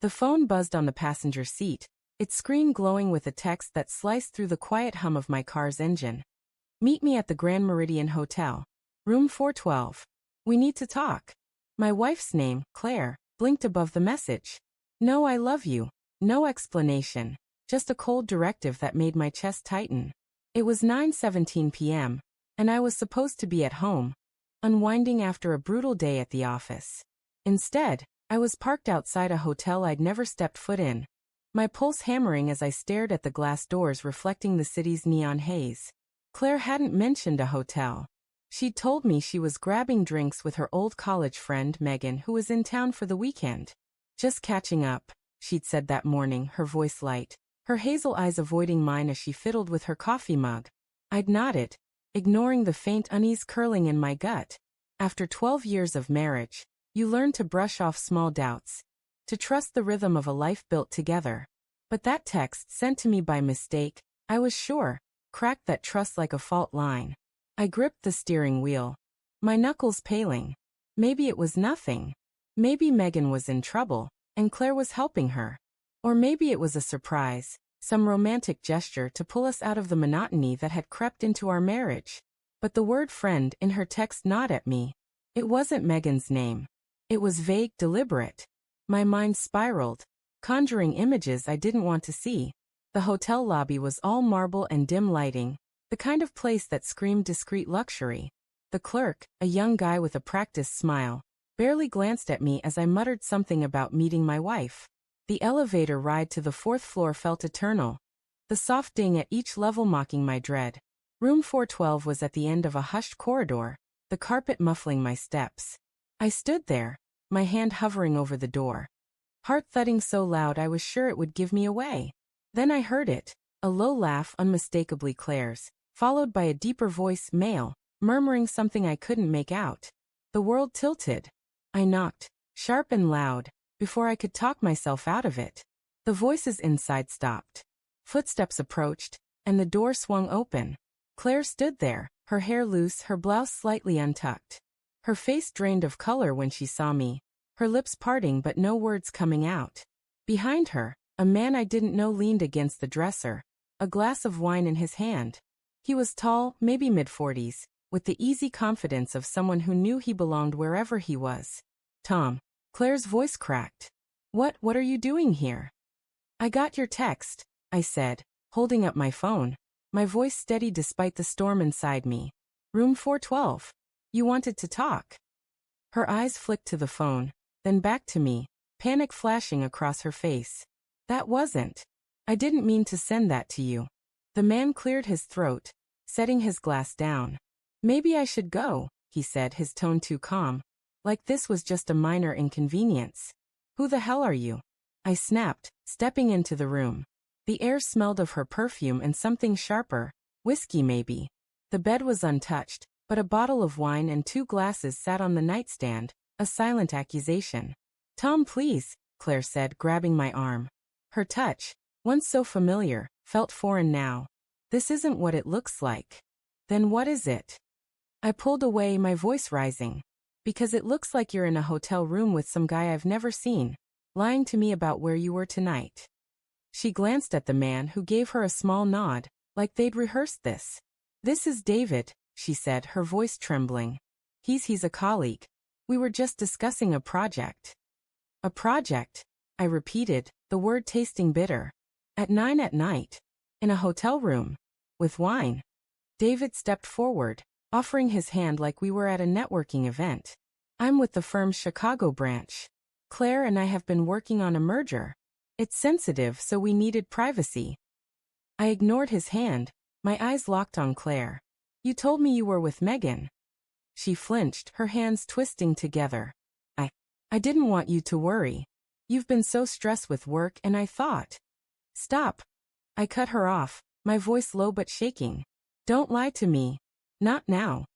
The phone buzzed on the passenger seat, its screen glowing with a text that sliced through the quiet hum of my car's engine. Meet me at the Grand Meridian Hotel. Room 412. We need to talk. My wife's name, Claire, blinked above the message. No, I love you. No explanation. Just a cold directive that made my chest tighten. It was 9:17 p.m., and I was supposed to be at home, unwinding after a brutal day at the office. Instead, I was parked outside a hotel I'd never stepped foot in, my pulse hammering as I stared at the glass doors reflecting the city's neon haze. Claire hadn't mentioned a hotel. She'd told me she was grabbing drinks with her old college friend Megan, who was in town for the weekend. Just catching up, she'd said that morning, her voice light, her hazel eyes avoiding mine as she fiddled with her coffee mug. I'd nodded, ignoring the faint unease curling in my gut. After 12 years of marriage, you learn to brush off small doubts, to trust the rhythm of a life built together. But that text, sent to me by mistake, I was sure, cracked that trust like a fault line. I gripped the steering wheel, my knuckles paling. Maybe it was nothing. Maybe Megan was in trouble, and Claire was helping her. Or maybe it was a surprise, some romantic gesture to pull us out of the monotony that had crept into our marriage. But the word friend in her text gnawed at me. It wasn't Megan's name. It was vague, deliberate. My mind spiraled, conjuring images I didn't want to see. The hotel lobby was all marble and dim lighting, the kind of place that screamed discreet luxury. The clerk, a young guy with a practiced smile, barely glanced at me as I muttered something about meeting my wife. The elevator ride to the 4th floor felt eternal, the soft ding at each level mocking my dread. Room 412 was at the end of a hushed corridor, the carpet muffling my steps. I stood there, my hand hovering over the door, heart thudding so loud I was sure it would give me away. Then I heard it, a low laugh, unmistakably Claire's, followed by a deeper voice, male, murmuring something I couldn't make out. The world tilted. I knocked, sharp and loud, before I could talk myself out of it. The voices inside stopped. Footsteps approached, and the door swung open. Claire stood there, her hair loose, her blouse slightly untucked. Her face drained of color when she saw me, her lips parting but no words coming out. Behind her, a man I didn't know leaned against the dresser, a glass of wine in his hand. He was tall, maybe mid-40s, with the easy confidence of someone who knew he belonged wherever he was. Tom. Claire's voice cracked. What are you doing here? I got your text, I said, holding up my phone, my voice steady despite the storm inside me. Room 412. You wanted to talk. Her eyes flicked to the phone, then back to me, panic flashing across her face. That wasn't. I didn't mean to send that to you. The man cleared his throat, setting his glass down. Maybe I should go, he said, his tone too calm. Like this was just a minor inconvenience. Who the hell are you? I snapped, stepping into the room. The air smelled of her perfume and something sharper, whiskey maybe. The bed was untouched, but a bottle of wine and 2 glasses sat on the nightstand, a silent accusation. Tom, please, Claire said, grabbing my arm. Her touch, once so familiar, felt foreign now. This isn't what it looks like. Then what is it? I pulled away, my voice rising. Because it looks like you're in a hotel room with some guy I've never seen, lying to me about where you were tonight. She glanced at the man, who gave her a small nod, like they'd rehearsed this. This is David, she said, her voice trembling. He's a colleague. We were just discussing a project. A project? I repeated, the word tasting bitter. At 9 at night. In a hotel room. With wine. David stepped forward, offering his hand like we were at a networking event. I'm with the firm's Chicago branch. Claire and I have been working on a merger. It's sensitive, so we needed privacy. I ignored his hand, my eyes locked on Claire. You told me you were with Megan. She flinched, her hands twisting together. I didn't want you to worry. You've been so stressed with work, and I thought. Stop. I cut her off, my voice low but shaking. Don't lie to me. Not now.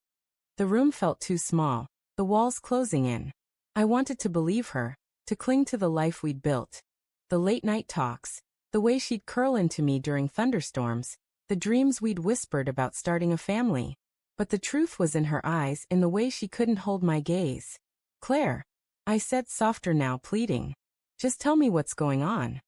The room felt too small, the walls closing in. I wanted to believe her, to cling to the life we'd built. The late-night talks, the way she'd curl into me during thunderstorms, the dreams we'd whispered about starting a family. But the truth was in her eyes, in the way she couldn't hold my gaze. Claire, I said, softer now, pleading. Just tell me what's going on.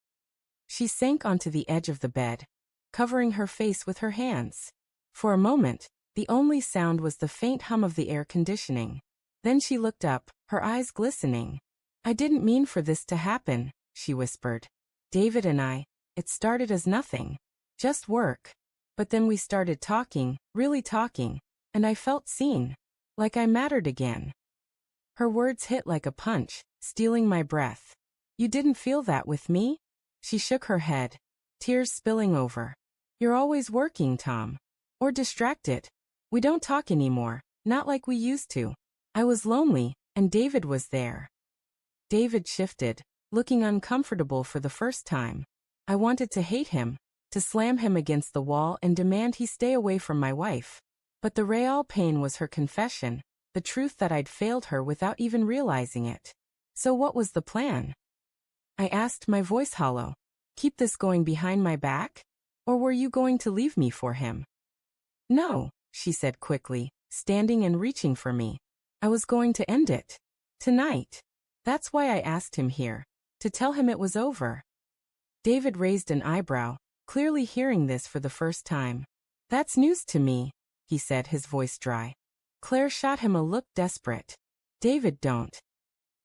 She sank onto the edge of the bed, covering her face with her hands. For a moment, the only sound was the faint hum of the air conditioning. Then she looked up, her eyes glistening. I didn't mean for this to happen, she whispered. David and I, it started as nothing. Just work. But then we started talking, really talking, and I felt seen. Like I mattered again. Her words hit like a punch, stealing my breath. You didn't feel that with me? She shook her head, tears spilling over. You're always working, Tom. Or distracted. We don't talk anymore, not like we used to. I was lonely, and David was there. David shifted, looking uncomfortable for the first time. I wanted to hate him, to slam him against the wall and demand he stay away from my wife. But the real pain was her confession, the truth that I'd failed her without even realizing it. So what was the plan? I asked, my voice hollow. Keep this going behind my back? Or were you going to leave me for him? No, she said quickly, standing and reaching for me. I was going to end it. Tonight. That's why I asked him here. To tell him it was over. David raised an eyebrow, clearly hearing this for the first time. That's news to me, he said, his voice dry. Claire shot him a look desperate. David, don't.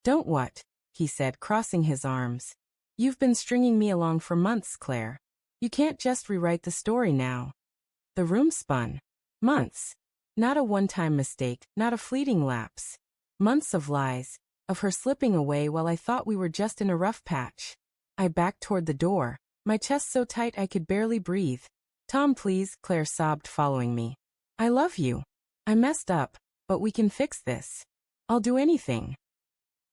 Don't what? He said, crossing his arms. You've been stringing me along for months, Claire. You can't just rewrite the story now. The room spun. Months. Not a one-time mistake, not a fleeting lapse. Months of lies, of her slipping away while I thought we were just in a rough patch. I backed toward the door, my chest so tight I could barely breathe. Tom, please, Claire sobbed, following me. I love you. I messed up, but we can fix this. I'll do anything.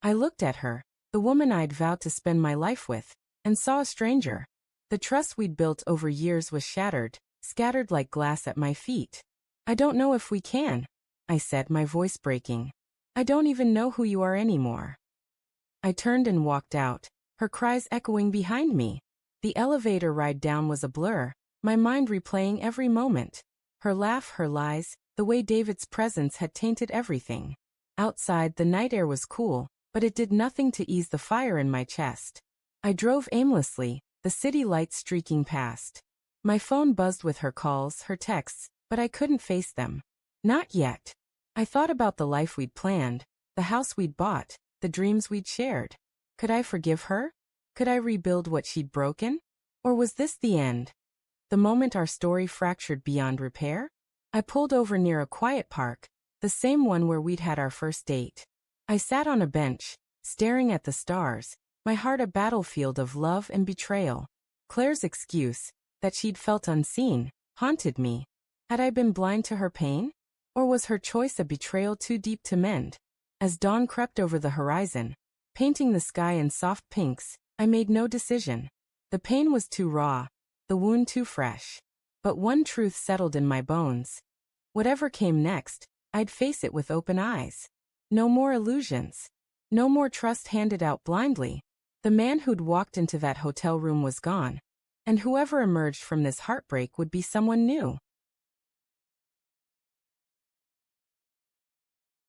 I looked at her, the woman I'd vowed to spend my life with, and saw a stranger. The trust we'd built over years was shattered, scattered like glass at my feet. I don't know if we can, I said, my voice breaking. I don't even know who you are anymore. I turned and walked out, her cries echoing behind me. The elevator ride down was a blur, my mind replaying every moment. Her laugh, her lies, the way David's presence had tainted everything. Outside, the night air was cool, but it did nothing to ease the fire in my chest. I drove aimlessly, the city lights streaking past. My phone buzzed with her calls, her texts, but I couldn't face them. Not yet. I thought about the life we'd planned, the house we'd bought, the dreams we'd shared. Could I forgive her? Could I rebuild what she'd broken? Or was this the end? The moment our story fractured beyond repair? I pulled over near a quiet park, the same one where we'd had our first date. I sat on a bench, staring at the stars, my heart a battlefield of love and betrayal. Claire's excuse, that she'd felt unseen, haunted me. Had I been blind to her pain? Or was her choice a betrayal too deep to mend? As dawn crept over the horizon, painting the sky in soft pinks, I made no decision. The pain was too raw, the wound too fresh. But one truth settled in my bones. Whatever came next, I'd face it with open eyes. No more illusions. No more trust handed out blindly. The man who'd walked into that hotel room was gone. And whoever emerged from this heartbreak would be someone new.